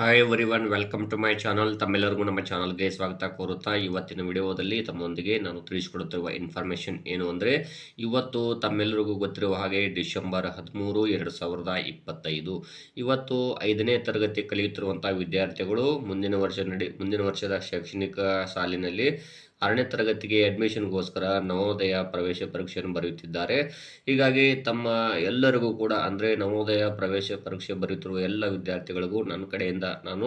Hi everyone, welcome to my channel. ತಮ್ಮೆಲ್ಲರಿಗೂ ನಮ್ಮ ಚಾನಲ್ಗೆ ಸ್ವಾಗತ ಕೋರುತ್ತಾ ಇವತ್ತಿನ ವಿಡಿಯೋದಲ್ಲಿ ತಮ್ಮೊಂದಿಗೆ ನಾನು ತಿಳಿಸಿಕೊಡುತ್ತಿರುವ ಇನ್ಫಾರ್ಮೇಷನ್ ಏನು ಅಂದರೆ, ಇವತ್ತು ತಮ್ಮೆಲ್ಲರಿಗೂ ಗೊತ್ತಿರುವ ಹಾಗೆ ಡಿಸೆಂಬರ್ 13, 2025 ಇವತ್ತು 5ನೇ ತರಗತಿ ಕಲಿಯುತ್ತಿರುವಂಥ ವಿದ್ಯಾರ್ಥಿಗಳು ಮುಂದಿನ ವರ್ಷದ ಶೈಕ್ಷಣಿಕ ಸಾಲಿನಲ್ಲಿ 6ನೇ ತರಗತಿಗೆ ಅಡ್ಮಿಷನ್ಗೋಸ್ಕರ ನವೋದಯ ಪ್ರವೇಶ ಪರೀಕ್ಷೆಯನ್ನು ಬರೆಯುತ್ತಿದ್ದಾರೆ. ಹೀಗಾಗಿ ತಮ್ಮ ಎಲ್ಲರಿಗೂ ಕೂಡ ಅಂದರೆ ನವೋದಯ ಪ್ರವೇಶ ಪರೀಕ್ಷೆ ಬರೆಯುತ್ತಿರುವ ಎಲ್ಲ ವಿದ್ಯಾರ್ಥಿಗಳಿಗೂ ನನ್ನ ಕಡೆಯಿಂದ ನಾನು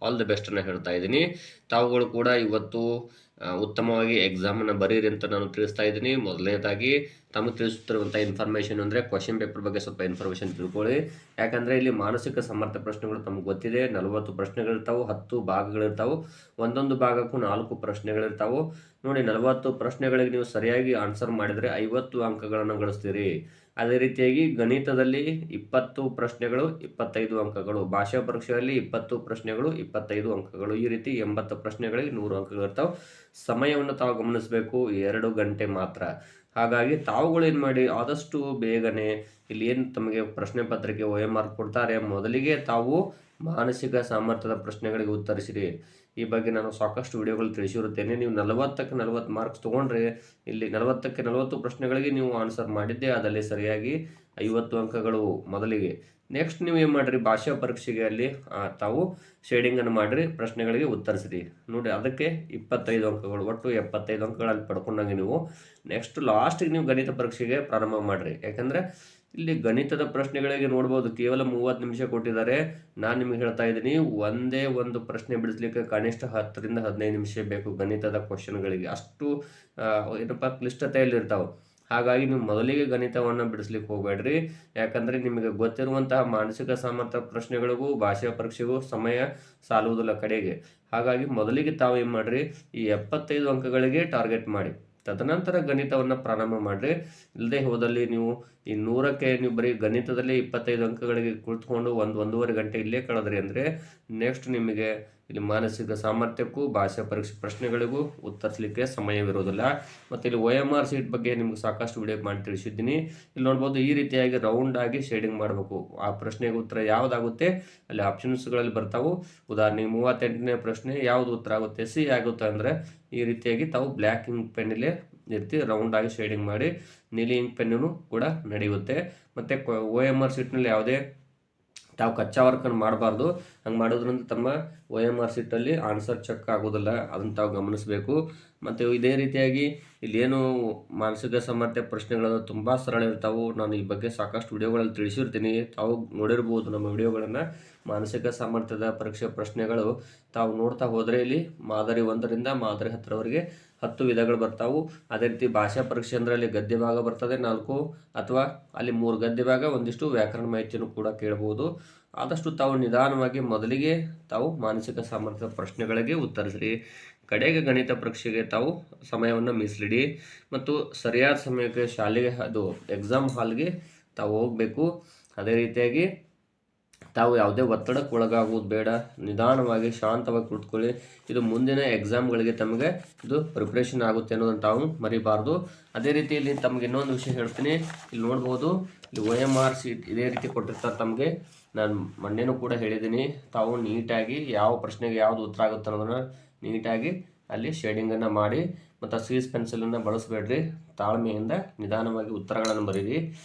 ಆಲ್ ದಿ ಬೆಸ್ಟನ್ನು ಹೇಳ್ತಾ ಇದ್ದೀನಿ. ತಾವುಗಳು ಕೂಡ ಇವತ್ತು ಉತ್ತಮವಾಗಿ ಎಕ್ಸಾಮನ್ನು ಬರೀರಿ ಅಂತ ನಾನು ತಿಳಿಸ್ತಾ ಇದ್ದೀನಿ. ಮೊದಲನೇದಾಗಿ ತಮಗೆ ತಿಳಿಸುತ್ತಿರುವಂಥ ಇನ್ಫಾರ್ಮೇಷನ್ ಅಂದರೆ ಕ್ವಶನ್ ಪೇಪರ್ ಬಗ್ಗೆ ಸ್ವಲ್ಪ ಇನ್ಫಾರ್ಮೇಷನ್ ತಿಳ್ಕೊಳ್ಳಿ. ಯಾಕಂದರೆ ಇಲ್ಲಿ ಮಾನಸಿಕ ಸಾಮರ್ಥ್ಯ ಪ್ರಶ್ನೆಗಳು ತಮಗೆ ಗೊತ್ತಿದೆ. 40 ಪ್ರಶ್ನೆಗಳಿರ್ತಾವೆ, 10 ಭಾಗಗಳಿರ್ತಾವೆ. ಒಂದೊಂದು ಭಾಗಕ್ಕೂ 4 ಪ್ರಶ್ನೆಗಳಿರ್ತಾವೆ. ನೋಡಿ, 40 ಪ್ರಶ್ನೆಗಳಿಗೆ ನೀವು ಸರಿಯಾಗಿ ಆನ್ಸರ್ ಮಾಡಿದರೆ 50 ಅಂಕಗಳನ್ನು ಗಳಿಸ್ತೀರಿ. ಅದೇ ರೀತಿಯಾಗಿ ಗಣಿತದಲ್ಲಿ 20 ಪ್ರಶ್ನೆಗಳು 25 ಅಂಕಗಳು, ಭಾಷಾ ಪರೀಕ್ಷೆಯಲ್ಲಿ 20 ಪ್ರಶ್ನೆಗಳು 25 ಅಂಕಗಳು, ಈ ರೀತಿ 80 ಪ್ರಶ್ನೆಗಳಿಗೆ 100 ಅಂಕಗಳಿರ್ತಾವೆ. ಸಮಯವನ್ನು ತಾವು ಗಮನಿಸಬೇಕು, 2 ಗಂಟೆ ಮಾತ್ರ. ಹಾಗಾಗಿ ತಾವುಗಳು ಏನು ಮಾಡಿ, ಆದಷ್ಟು ಬೇಗನೆ ಇಲ್ಲಿ ಏನು ತಮಗೆ ಪ್ರಶ್ನೆ ಪತ್ರಿಕೆ OMR ಕೊಡ್ತಾರೆ, ಮೊದಲಿಗೆ ತಾವು ಮಾನಸಿಕ ಸಾಮರ್ಥ್ಯದ ಪ್ರಶ್ನೆಗಳಿಗೆ ಉತ್ತರಿಸಿರಿ. ಈ ಬಗ್ಗೆ ನಾನು ಸಾಕಷ್ಟು ವಿಡಿಯೋಗಳು ತಿಳಿಸಿರುತ್ತೇನೆ. ನೀವು 40ಕ್ಕೆ 40 ಮಾರ್ಕ್ಸ್ ತೊಗೊಂಡ್ರೆ ಇಲ್ಲಿ 40ಕ್ಕೆ 40 ಪ್ರಶ್ನೆಗಳಿಗೆ ನೀವು ಆನ್ಸರ್ ಮಾಡಿದ್ದೆ ಅದರಲ್ಲಿ ಸರಿಯಾಗಿ 50 ಅಂಕಗಳು ಮೊದಲಿಗೆ. ನೆಕ್ಸ್ಟ್ ನೀವು ಏನು ಮಾಡಿರಿ, ಭಾಷಾ ಪರೀಕ್ಷೆಗೆ ಅಲ್ಲಿ ತಾವು ಶೇಡಿಂಗನ್ನು ಮಾಡಿರಿ, ಪ್ರಶ್ನೆಗಳಿಗೆ ಉತ್ತರಿಸಿರಿ. ನೋಡಿ, ಅದಕ್ಕೆ 25 ಅಂಕಗಳು, ಒಟ್ಟು 75 ಅಂಕಗಳಲ್ಲಿ ಪಡ್ಕೊಂಡಂಗೆ ನೀವು ನೆಕ್ಸ್ಟ್ ಲಾಸ್ಟಿಗೆ ನೀವು ಗಣಿತ ಪರೀಕ್ಷೆಗೆ ಪ್ರಾರಂಭ ಮಾಡಿರಿ. ಯಾಕಂದರೆ ಇಲ್ಲಿ ಗಣಿತದ ಪ್ರಶ್ನೆಗಳಿಗೆ ನೋಡ್ಬೋದು ಕೇವಲ 30 ನಿಮಿಷ ಕೊಟ್ಟಿದ್ದಾರೆ. ನಾನು ನಿಮಗೆ ಹೇಳ್ತಾ ಇದ್ದೀನಿ, ಒಂದೇ ಒಂದು ಪ್ರಶ್ನೆ ಬಿಡಿಸ್ಲಿಕ್ಕೆ ಕನಿಷ್ಠ 10ರಿಂದ 15 ನಿಮಿಷ ಬೇಕು ಗಣಿತದ ಕ್ವಶನ್ಗಳಿಗೆ. ಅಷ್ಟು ಏನಪ್ಪ ಕ್ಲಿಷ್ಟತೆಯಲ್ಲಿರ್ತಾವೆ. ಹಾಗಾಗಿ ನೀವು ಮೊದಲಿಗೆ ಗಣಿತವನ್ನು ಬಿಡಿಸ್ಲಿಕ್ಕೆ ಹೋಗಬೇಡ್ರಿ. ಯಾಕಂದರೆ ನಿಮಗೆ ಗೊತ್ತಿರುವಂತಹ ಮಾನಸಿಕ ಸಾಮರ್ಥ್ಯ ಪ್ರಶ್ನೆಗಳಿಗೂ ಭಾಷಾ ಪರೀಕ್ಷೆಗೂ ಸಮಯ ಸಾಲುವುದಿಲ್ಲ ಕಡೆಗೆ. ಹಾಗಾಗಿ ಮೊದಲಿಗೆ ತಾವು ಏನು ಮಾಡಿರಿ, ಈ 75 ಅಂಕಗಳಿಗೆ ಟಾರ್ಗೆಟ್ ಮಾಡಿ, ತದನಂತರ ಗಣಿತವನ್ನು ಪ್ರಾರಂಭ ಮಾಡಿರಿ. ಇಲ್ಲದೆ ಹೋದಲ್ಲಿ ನೀವು ಈ 100ಕ್ಕೆ ನೀವು ಬರೀ ಗಣಿತದಲ್ಲಿ 25 ಅಂಕಗಳಿಗೆ ಕುಳಿತುಕೊಂಡು ಒಂದೂವರೆ ಗಂಟೆ ಇಲ್ಲೇ ಕಳೆದ್ರಿ ಅಂದರೆ ನೆಕ್ಸ್ಟ್ ನಿಮಗೆ ಇಲ್ಲಿ ಮಾನಸಿಕ ಸಾಮರ್ಥ್ಯಕ್ಕೂ ಭಾಷಾ ಪರೀಕ್ಷೆ ಪ್ರಶ್ನೆಗಳಿಗೂ ಉತ್ತರಿಸಲಿಕ್ಕೆ ಸಮಯವಿರೋದಿಲ್ಲ. ಮತ್ತು ಇಲ್ಲಿ OMR ಸೀಟ್ ಬಗ್ಗೆ ನಿಮ್ಗೆ ಸಾಕಷ್ಟು ವಿಡಿಯೋ ಮಾಡಿ ತಿಳಿಸಿದ್ದೀನಿ. ಇಲ್ಲಿ ನೋಡ್ಬೋದು, ಈ ರೀತಿಯಾಗಿ ರೌಂಡ್ ಆಗಿ ಶೇಡಿಂಗ್ ಮಾಡಬೇಕು. ಆ ಪ್ರಶ್ನೆಗೆ ಉತ್ತರ ಯಾವುದಾಗುತ್ತೆ ಅಲ್ಲಿ ಆಪ್ಷನ್ಸ್ಗಳಲ್ಲಿ ಬರ್ತಾವೆ. ಉದಾಹರಣೆಗೆ 38ನೇ ಪ್ರಶ್ನೆ ಯಾವುದು ಉತ್ತರ ಆಗುತ್ತೆ, ಸಿ ಆಗುತ್ತೆ ಅಂದರೆ ಈ ರೀತಿಯಾಗಿ ತಾವು ಬ್ಲ್ಯಾಕ್ ಇಂಕ್ ಪೆನ್ನಿಲೆ ರೀತಿ ರೌಂಡ್ ಆಗಿ ಶೇಡಿಂಗ್ ಮಾಡಿ, ನೀಲಿ ಇಂಕ್ ಪೆನ್ನು ಕೂಡ ನಡೆಯುತ್ತೆ. ಮತ್ತು OMR ಸೀಟ್ನಲ್ಲಿ ಯಾವುದೇ ತಾವು ಕಚ್ಚಾ ವರ್ಕನ್ನು ಮಾಡಬಾರ್ದು. ಹಂಗೆ ಮಾಡೋದ್ರಿಂದ ತಮ್ಮ OMR ಸೀಟಲ್ಲಿ ಆನ್ಸರ್ ಚೆಕ್ ಆಗೋದಿಲ್ಲ, ಅದನ್ನು ತಾವು ಗಮನಿಸಬೇಕು. ಮತ್ತು ಇದೇ ರೀತಿಯಾಗಿ ಇಲ್ಲೇನು ಮಾನಸಿಕ ಸಾಮರ್ಥ್ಯ ಪ್ರಶ್ನೆಗಳು ತುಂಬ ಸರಳ ಇರ್ತಾವೆ. ನಾನು ಈ ಬಗ್ಗೆ ಸಾಕಷ್ಟು ವಿಡಿಯೋಗಳಲ್ಲಿ ತಿಳಿಸಿರ್ತೀನಿ, ತಾವು ನೋಡಿರ್ಬೋದು ನಮ್ಮ ವಿಡಿಯೋಗಳನ್ನು. ಮಾನಸಿಕ ಸಾಮರ್ಥ್ಯದ ಪರೀಕ್ಷೆ ಪ್ರಶ್ನೆಗಳು ತಾವು ನೋಡ್ತಾ ಹೋದರೆ ಇಲ್ಲಿ ಮಾದರಿ 1ರಿಂದ ಮಾದರಿ 10ರವರೆಗೆ 10 ವಿಧಗಳು ಬರ್ತಾವೆ. ಅದೇ ರೀತಿ ಭಾಷಾ ಪರೀಕ್ಷೆ ಅಂದರೆ ಅಲ್ಲಿ ಗದ್ಯ ಭಾಗ ಬರ್ತದೆ 4, ಅಥವಾ ಅಲ್ಲಿ 3 ಗದ್ಯ ಭಾಗ, ಒಂದಿಷ್ಟು ವ್ಯಾಕರಣ ಮಾಹಿತಿಯನ್ನು ಕೂಡ ಕೇಳಬಹುದು. ಆದಷ್ಟು ತಾವು ನಿಧಾನವಾಗಿ ಮೊದಲಿಗೆ ತಾವು ಮಾನಸಿಕ ಸಾಮರ್ಥ್ಯ ಪ್ರಶ್ನೆಗಳಿಗೆ ಉತ್ತರಿಸಿರಿ. ಕಡೆಗೆ ಗಣಿತ ಪರೀಕ್ಷೆಗೆ ತಾವು ಸಮಯವನ್ನು ಮೀಸಲಿಡಿ ಮತ್ತು ಸರಿಯಾದ ಸಮಯಕ್ಕೆ ಶಾಲೆಗೆ, ಅದು ಎಕ್ಸಾಮ್ ಹಾಲ್ಗೆ ತಾವು ಹೋಗಬೇಕು. ಅದೇ ರೀತಿಯಾಗಿ ತಾವು ಯಾವುದೇ ಒತ್ತಡಕ್ಕೆ ಒಳಗಾಗುವುದು ಬೇಡ, ನಿಧಾನವಾಗಿ ಶಾಂತವಾಗಿ ಕುಳಿತುಕೊಳ್ಳಿ. ಇದು ಮುಂದಿನ ಎಕ್ಸಾಮ್ಗಳಿಗೆ ತಮಗೆ ಇದು ಪ್ರಿಪ್ರೇಷನ್ ಆಗುತ್ತೆ ಅನ್ನೋದನ್ನು ತಾವು ಮರಿಬಾರ್ದು. ಅದೇ ರೀತಿ ಇಲ್ಲಿ ತಮಗೆ ಇನ್ನೊಂದು ವಿಷಯ ಹೇಳ್ತೀನಿ. ಇಲ್ಲಿ ನೋಡ್ಬೋದು, ಇಲ್ಲಿ OMR ಸೀಟ್ ಇದೇ ರೀತಿ ಕೊಟ್ಟಿರ್ತಾರೆ ತಮಗೆ. ನಾನು ಮೊನ್ನೆನೂ ಕೂಡ ಹೇಳಿದ್ದೀನಿ, ತಾವು ನೀಟಾಗಿ ಯಾವ ಪ್ರಶ್ನೆಗೆ ಯಾವುದು ಉತ್ತರ ಆಗುತ್ತೆ ಅನ್ನೋದನ್ನು ನೀಟಾಗಿ ಅಲ್ಲಿ ಶೇಡಿಂಗನ್ನು ಮಾಡಿ, ಮತ್ತು ಸೀಸ್ ಪೆನ್ಸಿಲನ್ನು ಬಳಸಬೇಡ್ರಿ. ತಾಳ್ಮೆಯಿಂದ ನಿಧಾನವಾಗಿ ಉತ್ತರಗಳನ್ನು ಬರೀರಿ.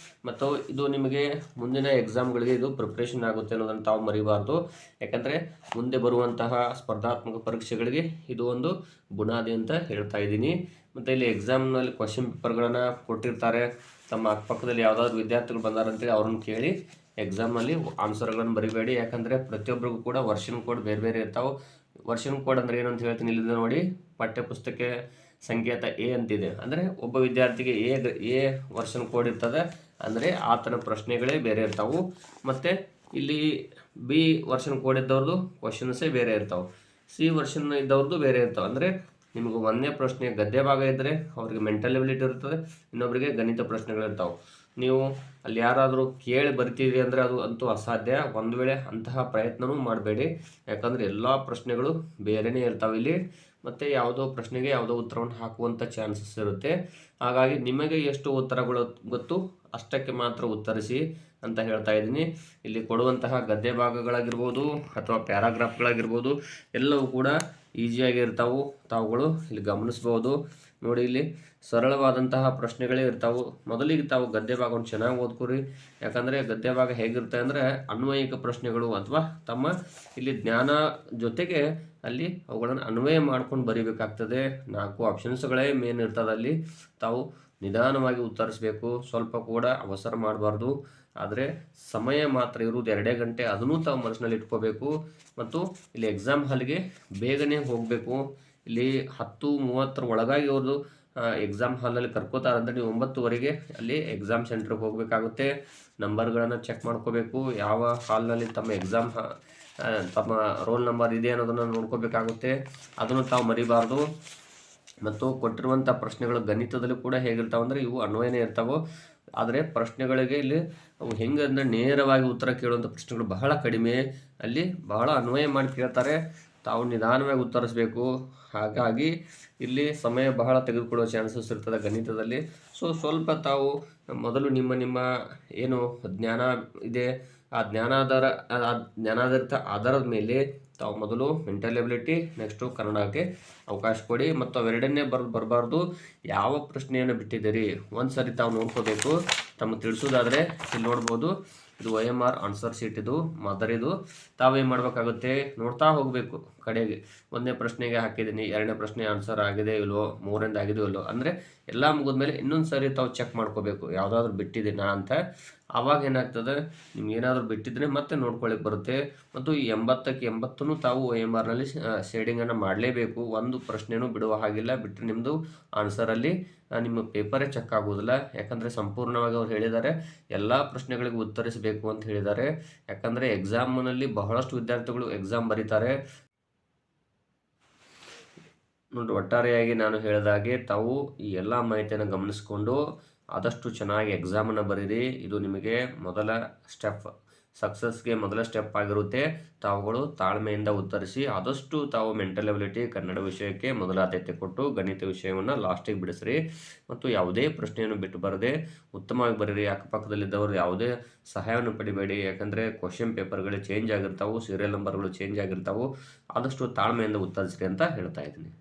ಮತ್ತು ಇದು ನಿಮಗೆ ಮುಂದಿನ ಎಕ್ಸಾಮ್ಗಳಿಗೆ ಇದು ಪ್ರಿಪ್ರೇಷನ್ ಆಗುತ್ತೆ ಅನ್ನೋದನ್ನು ತಾವು ಮರಿಬಾರ್ದು. ಯಾಕಂದರೆ ಮುಂದೆ ಬರುವಂತಹ ಸ್ಪರ್ಧಾತ್ಮಕ ಪರೀಕ್ಷೆಗಳಿಗೆ ಇದು ಒಂದು ಬುನಾದಿ ಅಂತ ಹೇಳ್ತಾ ಇದ್ದೀನಿ. ಮತ್ತು ಇಲ್ಲಿ ಎಕ್ಸಾಮ್ನಲ್ಲಿ ಕ್ವಶನ್ ಪೇಪರ್ಗಳನ್ನು ಕೊಟ್ಟಿರ್ತಾರೆ. ತಮ್ಮ ಅಕ್ಕಪಕ್ಕದಲ್ಲಿ ಯಾವುದಾದ್ರು ವಿದ್ಯಾರ್ಥಿಗಳು ಬಂದಾರಂತೇಳಿ ಅವ್ರನ್ನ ಕೇಳಿ ಎಕ್ಸಾಮ್ನಲ್ಲಿ ಆನ್ಸರ್ಗಳನ್ನು ಬರಿಬೇಡಿ. ಯಾಕಂದರೆ ಪ್ರತಿಯೊಬ್ಬರಿಗೂ ಕೂಡ ವರ್ಷನ್ ಕೋಡ್ ಬೇರೆ ಬೇರೆ ಇರ್ತಾವೆ. ವರ್ಷನ್ ಕೋಡ್ ಅಂದರೆ ಏನು ಅಂತ ಹೇಳ್ತೀನಿ, ಇಲ್ಲಿದೆ ನೋಡಿ. ಪಠ್ಯಪುಸ್ತಕ ಸಂಕೇತ A ಅಂತಿದೆ ಅಂದರೆ ಒಬ್ಬ ವಿದ್ಯಾರ್ಥಿಗೆ ಎ ವರ್ಷನ್ ಕೋಡ್ ಇರ್ತದೆ, ಅಂದರೆ ಆತನ ಪ್ರಶ್ನೆಗಳೇ ಬೇರೆ ಇರ್ತಾವೆ. ಮತ್ತು ಇಲ್ಲಿ B ವರ್ಷನ್ ಕೋಡ್ ಇದ್ದವ್ರದ್ದು ಕ್ವಶನ್ಸೇ ಬೇರೆ ಇರ್ತಾವೆ, C ವರ್ಷನ್ ಇದ್ದವ್ರದ್ದು ಬೇರೆ ಇರ್ತಾವೆ. ಅಂದರೆ ನಿಮಗೆ ಒಂದೇ ಪ್ರಶ್ನೆ ಗದ್ಯ ಭಾಗ ಇದ್ದರೆ ಅವ್ರಿಗೆ ಮೆಂಟಲ್ ಎಬಿಲಿಟಿ ಇರ್ತದೆ, ಇನ್ನೊಬ್ಬರಿಗೆ ಗಣಿತ ಪ್ರಶ್ನೆಗಳಿರ್ತಾವೆ. ನೀವು ಅಲ್ಲಿ ಯಾರಾದರೂ ಕೇಳಿ ಬರ್ತೀರಿ ಅಂದರೆ ಅದು ಅಂತೂ ಅಸಾಧ್ಯ. ಒಂದು ವೇಳೆ ಅಂತಹ ಪ್ರಯತ್ನವೂ ಮಾಡಬೇಡಿ. ಯಾಕಂದರೆ ಎಲ್ಲ ಪ್ರಶ್ನೆಗಳು ಬೇರೆಯೇ ಇರ್ತಾವೆ ಇಲ್ಲಿ, ಮತ್ತು ಯಾವುದೋ ಪ್ರಶ್ನೆಗೆ ಯಾವುದೋ ಉತ್ತರವನ್ನು ಹಾಕುವಂಥ ಚಾನ್ಸಸ್ ಇರುತ್ತೆ. ಹಾಗಾಗಿ ನಿಮಗೆ ಎಷ್ಟು ಉತ್ತರಗಳು ಗೊತ್ತು ಅಷ್ಟಕ್ಕೆ ಮಾತ್ರ ಉತ್ತರಿಸಿ. ಅಂತ ಹೇಳ್ತಾ ಇದ್ದೀನಿ. ಇಲ್ಲಿ ಕೊಡುವಂತಹ ಗದ್ಯ ಭಾಗಗಳಾಗಿರ್ಬೋದು ಅಥವಾ ಪ್ಯಾರಾಗ್ರಾಫ್ಗಳಾಗಿರ್ಬೋದು ಎಲ್ಲವೂ ಕೂಡ ಈಸಿಯಾಗಿ ಇರ್ತಾವೆ. ತಾವುಗಳು ಇಲ್ಲಿ ಗಮನಿಸ್ಬೋದು. ನೋಡಿ, ಇಲ್ಲಿ ಸರಳವಾದಂತಹ ಪ್ರಶ್ನೆಗಳೇ ಇರ್ತಾವೆ. ಮೊದಲಿಗೆ ತಾವು ಗದ್ಯ ಭಾಗವನ್ನು ಚೆನ್ನಾಗಿ ಓದ್ಕೊರಿ. ಯಾಕಂದರೆ ಗದ್ಯ ಭಾಗ ಹೇಗಿರುತ್ತೆ ಅಂದರೆ ಅನ್ವಯಿಕ ಪ್ರಶ್ನೆಗಳು ಅಥವಾ ತಮ್ಮ ಇಲ್ಲಿ ಜ್ಞಾನ ಜೊತೆಗೆ ಅಲ್ಲಿ ಅವುಗಳನ್ನು ಅನ್ವಯ ಮಾಡ್ಕೊಂಡು ಬರೀಬೇಕಾಗ್ತದೆ. 4 ಆಪ್ಷನ್ಸ್ಗಳೇ ಮೇನ್ ಇರ್ತದೆ. ಅಲ್ಲಿ ತಾವು ನಿಧಾನವಾಗಿ ಉತ್ತರಿಸಬೇಕು. ಸ್ವಲ್ಪ ಕೂಡ ಅವಸರ ಮಾಡಬಾರ್ದು. ಆದರೆ ಸಮಯ ಮಾತ್ರ ಇರುವುದು 2 ಗಂಟೆ. ಅದನ್ನು ತಾವು ಮನಸ್ಸಿನಲ್ಲಿ ಇಟ್ಕೋಬೇಕು. ಮತ್ತು ಇಲ್ಲಿ ಎಕ್ಸಾಮ್ ಹಾಲ್ಗೆ ಬೇಗನೆ ಹೋಗಬೇಕು. ಇಲ್ಲಿ 10:30 ಒಳಗಾಗಿ ಅವ್ರದ್ದು ಎಕ್ಸಾಮ್ ಹಾಲಲ್ಲಿ ಕರ್ಕೋತಾರೆ ಅಂದರೆ ನೀವು 9ವರೆಗೆ ಅಲ್ಲಿ ಎಕ್ಸಾಮ್ ಸೆಂಟ್ರಿಗೆ ಹೋಗಬೇಕಾಗುತ್ತೆ. ನಂಬರ್ಗಳನ್ನು ಚೆಕ್ ಮಾಡ್ಕೋಬೇಕು. ಯಾವ ಹಾಲ್ನಲ್ಲಿ ತಮ್ಮ ಎಕ್ಸಾಮ್ ತಮ್ಮ ರೋಲ್ ನಂಬರ್ ಇದೆ ಅನ್ನೋದನ್ನು ನೋಡ್ಕೋಬೇಕಾಗುತ್ತೆ. ಅದನ್ನು ತಾವು ಮರಿಬಾರ್ದು. ಮತ್ತು ಕೊಟ್ಟಿರುವಂಥ ಪ್ರಶ್ನೆಗಳು ಗಣಿತದಲ್ಲಿ ಕೂಡ ಹೇಗಿರ್ತಾವೆ ಅಂದರೆ ಇವು ಅನ್ವಯನೇ ಇರ್ತಾವೆ. ಆದರೆ ಪ್ರಶ್ನೆಗಳಿಗೆ ಇಲ್ಲಿ ಅವು ಹೆಂಗೆ ಅಂದರೆ ನೇರವಾಗಿ ಉತ್ತರ ಕೇಳುವಂಥ ಪ್ರಶ್ನೆಗಳು ಬಹಳ ಕಡಿಮೆ. ಅಲ್ಲಿ ಬಹಳ ಅನ್ವಯ ಮಾಡಿ ಕೇಳ್ತಾರೆ. ತಾವು ನಿಧಾನವಾಗಿ ಉತ್ತರಿಸಬೇಕು. ಹಾಗಾಗಿ ಇಲ್ಲಿ ಸಮಯ ಬಹಳ ತೆಗೆದುಕೊಳ್ಳುವ ಚಾನ್ಸಸ್ ಇರ್ತದೆ ಗಣಿತದಲ್ಲಿ. ಸ್ವಲ್ಪ ತಾವು ಮೊದಲು ನಿಮ್ಮ ಏನು ಜ್ಞಾನ ಇದೆ ಆ ಜ್ಞಾನಾಧಾರಿತ ಆಧಾರದ ಮೇಲೆ ತಾವು ಮೊದಲು ಮೆಂಟಲ್ ಎಬಿಲಿಟಿ, ನೆಕ್ಸ್ಟು ಕನ್ನಡಕ್ಕೆ ಅವಕಾಶ ಕೊಡಿ. ಮತ್ತು ಅವೆರಡನ್ನೇ ಬರಬಾರ್ದು. ಯಾವ ಪ್ರಶ್ನೆಯನ್ನು ಬಿಟ್ಟಿದ್ದೀರಿ ಒಂದು ಸರಿ ತಾವು ನೋಡ್ಕೋಬೇಕು. ತಮಗೆ ತಿಳಿಸೋದಾದರೆ ಇಲ್ಲಿ ನೋಡ್ಬೋದು, ಇದು OMR ಆನ್ಸರ್ ಶೀಟ್, ಇದು ಮಾದರಿದು. ತಾವೇನು ಮಾಡಬೇಕಾಗುತ್ತೆ, ನೋಡ್ತಾ ಹೋಗಬೇಕು. ಕಡೆಗೆ 1ನೇ ಪ್ರಶ್ನೆಗೆ ಹಾಕಿದ್ದೀನಿ, 2ನೇ ಪ್ರಶ್ನೆ ಆನ್ಸರ್ ಆಗಿದೆ ಇಲ್ವೋ, 3ನೇದು ಆಗಿದೆಯೋ ಇಲ್ವೋ ಅಂದರೆ ಎಲ್ಲ ಮುಗಿದ್ಮೇಲೆ ಇನ್ನೊಂದು ಸರಿ ತಾವು ಚೆಕ್ ಮಾಡ್ಕೋಬೇಕು ಯಾವುದಾದ್ರೂ ಬಿಟ್ಟಿದ್ದೀನಾ ಅಂತ. ಆವಾಗ ಏನಾಗ್ತದೆ, ನಿಮ್ಗೆ ಏನಾದರೂ ಬಿಟ್ಟಿದ್ರೆ ಮತ್ತೆ ನೋಡ್ಕೊಳ್ಳಿಕ್ಕೆ ಬರುತ್ತೆ. ಮತ್ತು ಈ 80ಕ್ಕೆ 80 ತಾವು OMRನಲ್ಲಿ ಶೇಡಿಂಗನ್ನು ಮಾಡಲೇಬೇಕು. ಒಂದು ಪ್ರಶ್ನೆನೂ ಬಿಡುವ ಹಾಗಿಲ್ಲ. ಬಿಟ್ಟರೆ ನಿಮ್ಮದು ಆನ್ಸರಲ್ಲಿ ನಿಮ್ಮ ಪೇಪರೇ ಚೆಕ್ ಆಗೋದಿಲ್ಲ. ಯಾಕಂದರೆ ಸಂಪೂರ್ಣವಾಗಿ ಅವ್ರು ಹೇಳಿದ್ದಾರೆ ಎಲ್ಲ ಪ್ರಶ್ನೆಗಳಿಗೂ ಉತ್ತರಿಸಬೇಕು ಅಂತ ಹೇಳಿದ್ದಾರೆ. ಯಾಕಂದರೆ ಎಕ್ಸಾಮ್ನಲ್ಲಿ ಬಹಳಷ್ಟು ವಿದ್ಯಾರ್ಥಿಗಳು ಎಕ್ಸಾಮ್ ಬರೀತಾರೆ. ನೋಡಿ, ಒಟ್ಟಾರೆಯಾಗಿ ನಾನು ಹೇಳಿದಾಗೆ ತಾವು ಈ ಎಲ್ಲ ಮಾಹಿತಿಯನ್ನು ಗಮನಿಸಿಕೊಂಡು ಆದಷ್ಟು ಚೆನ್ನಾಗಿ ಎಕ್ಸಾಮನ್ನು ಬರೀರಿ. ಇದು ನಿಮಗೆ ಮೊದಲ ಸ್ಟೆಪ್, ಸಕ್ಸಸ್ಗೆ ಮೊದಲ ಸ್ಟೆಪ್ ಆಗಿರುತ್ತೆ. ತಾವುಗಳು ತಾಳ್ಮೆಯಿಂದ ಉತ್ತರಿಸಿ ಆದಷ್ಟು ತಾವು ಮೆಂಟಲ್ ಎಬಿಲಿಟಿ ಕನ್ನಡ ವಿಷಯಕ್ಕೆ ಮೊದಲ ಆದ್ಯತೆ ಕೊಟ್ಟು ಗಣಿತ ವಿಷಯವನ್ನು ಲಾಸ್ಟಿಗೆ ಬಿಡಿಸ್ರಿ. ಮತ್ತು ಯಾವುದೇ ಪ್ರಶ್ನೆಯನ್ನು ಬಿಟ್ಟು ಬರದೆ ಉತ್ತಮವಾಗಿ ಬರೀರಿ. ಅಕ್ಕಪಕ್ಕದಲ್ಲಿದ್ದವರು ಯಾವುದೇ ಸಹಾಯವನ್ನು ಪಡಿಬೇಡಿ. ಯಾಕಂದರೆ ಕ್ವಶನ್ ಪೇಪರ್ಗಳು ಚೇಂಜ್ ಆಗಿರ್ತಾವೆ, ಸೀರಿಯಲ್ ನಂಬರ್ಗಳು ಚೇಂಜ್ ಆಗಿರ್ತಾವೆ. ಆದಷ್ಟು ತಾಳ್ಮೆಯಿಂದ ಉತ್ತರಿಸ್ರಿ ಅಂತ ಹೇಳ್ತಾ ಇದ್ದೀನಿ.